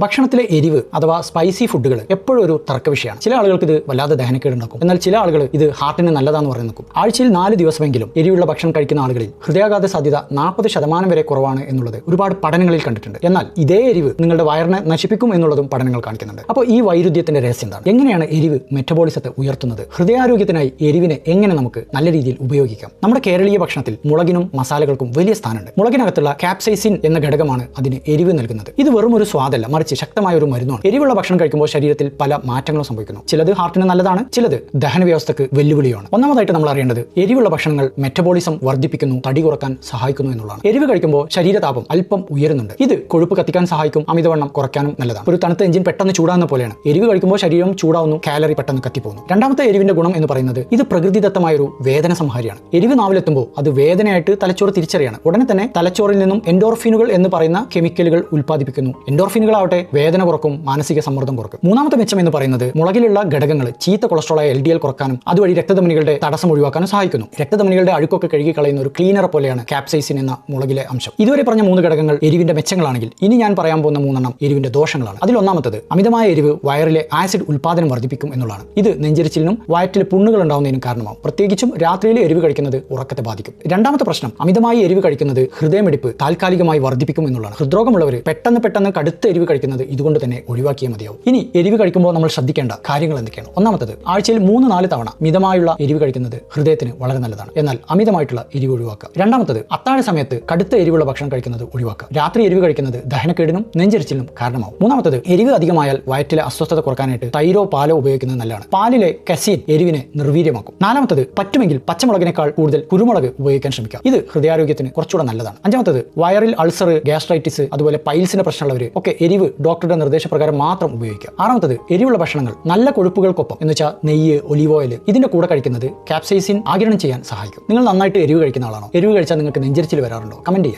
ഭക്ഷണത്തിലെ എരിവ് അഥവാ സ്പൈസി ഫുഡുകൾ എപ്പോഴും ഒരു തർക്ക വിഷയമാണ്. ചില ആളുകൾക്ക് ഇത് വല്ലാതെ ദഹനക്കേട് ഉണ്ടാക്കും, എന്നാൽ ചില ആളുകൾ ഇത് ഹാർട്ടിന് നല്ലതാണെന്ന് പറഞ്ഞു നിൽക്കും. ആഴ്ചയിൽ 4 ദിവസമെങ്കിലും എരിവുള്ള ഭക്ഷണം കഴിക്കുന്ന ആളുകളിൽ ഹൃദയാഘാത സാധ്യത 40% വരെ കുറവാണ് എന്നുള്ളത് ഒരുപാട് പഠനങ്ങളിൽ കണ്ടിട്ടുണ്ട്. എന്നാൽ ഇതേ എരിവ് നിങ്ങളുടെ വയറിനെ നശിപ്പിക്കും എന്നുള്ളതും പഠനങ്ങൾ കാണിക്കുന്നുണ്ട്. അപ്പോൾ ഈ വൈരുദ്ധ്യത്തിന്റെ രഹസ്യം എന്താണ്? എങ്ങനെയാണ് എരിവ് മെറ്റബോളിസത്തെ ഉയർത്തുന്നത്? ഹൃദയാരോഗ്യത്തിനായി എരിവിനെ എങ്ങനെ നമുക്ക് നല്ല രീതിയിൽ ഉപയോഗിക്കാം? നമ്മുടെ കേരളീയ ഭക്ഷണത്തിൽ മുളകിനും മസാലകൾക്കും വലിയ സ്ഥാനമുണ്ട്. മുളകിനകത്തുള്ള കാപ്സൈസിൻ എന്ന ഘടകമാണ് അതിന് എരിവ് നൽകുന്നത്. ഇത് വെറും ഒരു സ്വാദല്ല, മറിച്ച് ശക്തമായ ഒരു മരുന്നാണ്. എരിവുള്ള ഭക്ഷണം കഴിക്കുമ്പോൾ ശരീരത്തിൽ പല മാറ്റങ്ങളും സംഭവിക്കുന്നു. ചിലത് ഹാർട്ടിന് നല്ലതാണ്, ചിലത് ദഹന വ്യവസ്ഥക്ക് വെല്ലുവിളിയാണ്. ഒന്നാമതായിട്ട് നമ്മൾ അറിയേണ്ടത് എരിവുള്ള ഭക്ഷണങ്ങൾ മെറ്റബോളിസം വർദ്ധിപ്പിക്കുന്നു, തടി കുറക്കാൻ സഹായിക്കുന്നു എന്നുള്ളതാണ്. എരിവ് കഴിക്കുമ്പോൾ ശരീരതാപം അല്പം ഉയരുന്നുണ്ട്. ഇത് കൊഴുപ്പ് കത്തിക്കാൻ സഹായിക്കും, അമിതവണ്ണം കുറയ്ക്കാനും നല്ലതാണ്. ഒരു തണുത്ത എഞ്ചിൻ പെട്ടെന്ന് ചൂടാകുന്ന പോലെയാണ്. എരിവ് കഴിക്കുമ്പോൾ ശരീരം ചൂടാവുന്നു, കാലറി പെട്ടെന്ന് കത്തിപ്പോകുന്നു. രണ്ടാമത്തെ എരിവിന്റെ ഗുണം എന്ന് പറയുന്നത് ഇത് പ്രകൃതിദത്തമായ ഒരു വേദന സംഹാരിയാണ്. എരിവ് നാവിലെത്തുമ്പോൾ അത് വേദനയായിട്ട് തലച്ചോറ് തിരിച്ചറിയാണ്. ഉടനെ തന്നെ തലച്ചോറിൽ നിന്നും എൻഡോർഫിനുകൾ എന്ന് പറയുന്ന കെമിക്കലുകൾ ഉൽപ്പാദിപ്പിക്കുന്നു. എൻഡോർഫിനുകളാവട്ടെ വേദന കുറക്കും, മാനസിക സമ്മർദ്ദം കുറക്കും. മൂന്നാമത്തെ മെച്ചം എന്ന് പറയുന്നത് മുളകിലുള്ള ഘടകങ്ങൾ ചീത്ത കൊളസ്ട്രോളായ LDL കുറക്കാനും അതുവഴി രക്തധമനികളുടെ തടസ്സം ഒഴിവാക്കാനും സഹായിക്കുന്നു. രക്തധമനികളുടെ അഴുക്കൊക്കെ കഴുകി കളയുന്ന ഒരു ക്ലീനറെ പോലെയാണ് കാപ്സൈസിൻ എന്ന മുളകിലെ അംശം. ഇതുവരെ പറഞ്ഞ 3 ഘടകങ്ങൾ എരിവിന്റെ മെച്ചങ്ങളാണെങ്കിൽ ഇനി ഞാൻ പറയാൻ പോകുന്ന 3 എരിവിന്റെ ദോഷങ്ങളാണ്. അതിൽ ഒന്നാമത്തത് അമിതമായ എരിവ് വയറിലെ ആസിഡ് ഉൽപാദനം വർദ്ധിപ്പിക്കും എന്നുള്ളതാണ്. ഇത് നെഞ്ചരിച്ചിലിനും വയറ്റിൽ പുണ്ണുകൾ ഉണ്ടാവുന്നതിനും കാരണമാവും. പ്രത്യേകിച്ചും രാത്രിയിൽ എരിവ് കഴിക്കുന്നത് ഉറക്കത്തെ ബാധിക്കും. രണ്ടാമത്തെ പ്രശ്നം അമിതമായി എരിവ് കഴിക്കുന്നത് ഹൃദയമിടിപ്പ് താൽക്കാലികമായി വർദ്ധിപ്പിക്കും എന്നുള്ളതാണ്. ഹൃദ്രോഗമുള്ളവർ പെട്ടെന്ന് കടുത്ത എരിവ് കഴിക്കുന്നത് ഇതുകൊണ്ട് തന്നെ ഒഴിവാക്കിയേ മതിയാവും. ഇനി എരിവ് കഴിക്കുമ്പോൾ നമ്മൾ ശ്രദ്ധിക്കേണ്ട കാര്യങ്ങൾ എന്തൊക്കെയാണ്? ഒന്നാമത്തത് ആഴ്ചയിൽ 3-4 തവണ മിതമായുള്ള എരിവ് കഴിക്കുന്നത് ഹൃദയത്തിന് വളരെ നല്ലതാണ്. എന്നാൽ അമിതമായിട്ടുള്ള എരിവ് ഒഴിവാക്കുക. രണ്ടാമത്തത് അത്താഴ സമയത്ത് കടുത്ത എരിവുള്ള ഭക്ഷണം കഴിക്കുന്നത് ഒഴിവാക്കുക. രാത്രി എരിവ് കഴിക്കുന്നത് ദഹനക്കേടിനും നെഞ്ചരിച്ചിലിനും കാരണമാവും. മൂന്നാമത്തത് എരിവ് അധികമായാൽ വയറ്റിലെ അസ്വസ്ഥത കുറക്കാനായിട്ട് തൈരോ പാലോ ഉപയോഗിക്കുന്നത് നല്ലതാണ്. പാലിലെ കസീൻ എരിവിനെ നിർവീര്യമാക്കും. നാലാമത്തത് പറ്റുമെങ്കിൽ പച്ചമുളകിനേക്കാൾ കൂടുതൽ കുരുമുളക് ഉപയോഗിക്കാൻ ശ്രമിക്കുക. ഇത് ഹൃദയാരോഗ്യത്തിന് കുറച്ചുകൂടെ നല്ലതാണ്. അഞ്ചാമത്തത് വയറിൽ അൾസർ, ഗ്യാസ്ട്രൈറ്റിസ് അതുപോലെ പൈൽസിന്റെ പ്രശ്നമുള്ളവർ ഒക്കെ എരിവ് ഡോക്ടറുടെ നിർദ്ദേശപ്രകാരം മാത്രം ഉപയോഗിക്കുക. ആറാമത്തത് എരിവുള്ള ഭക്ഷണങ്ങൾ നല്ല കൊഴുപ്പുകൾക്കൊപ്പം എന്ന് വെച്ചാൽ നെയ്യ്, ഒലിവ് ഓയിൽ ഇതിന്റെ കൂടെ കഴിക്കുന്നത് കാപ്സൈസിൻ ആഗിരണം ചെയ്യാൻ സഹായിക്കും. നിങ്ങൾ നന്നായിട്ട് എരിവ് കഴിക്കുന്ന ആളാണോ? എരിവ് കഴിച്ചാൽ നിങ്ങൾക്ക് നെഞ്ചരിച്ചിൽ വരാറുണ്ടോ? കമന്റ് ചെയ്യുക.